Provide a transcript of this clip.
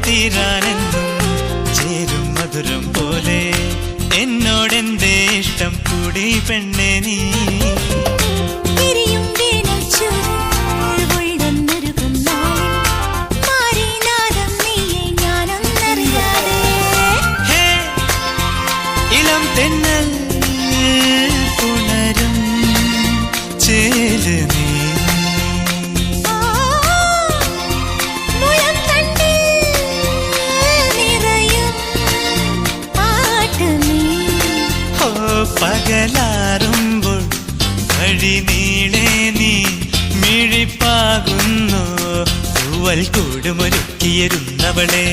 തീരാനെന്നും ചേരും മധുരം പോലെ എന്നോടെന്തേ ഇഷ്ടം കൂടി പെണ്ണെ നീ ഇളം തെന്നൽ പുണരും ചേല് നീ പകലാറുമ്പോൾ വഴി നീളെ നീ മിഴിപ്പാകുന്നു തൂവൽ കൂടുമൊരുക്കിയിരുന്നവളെ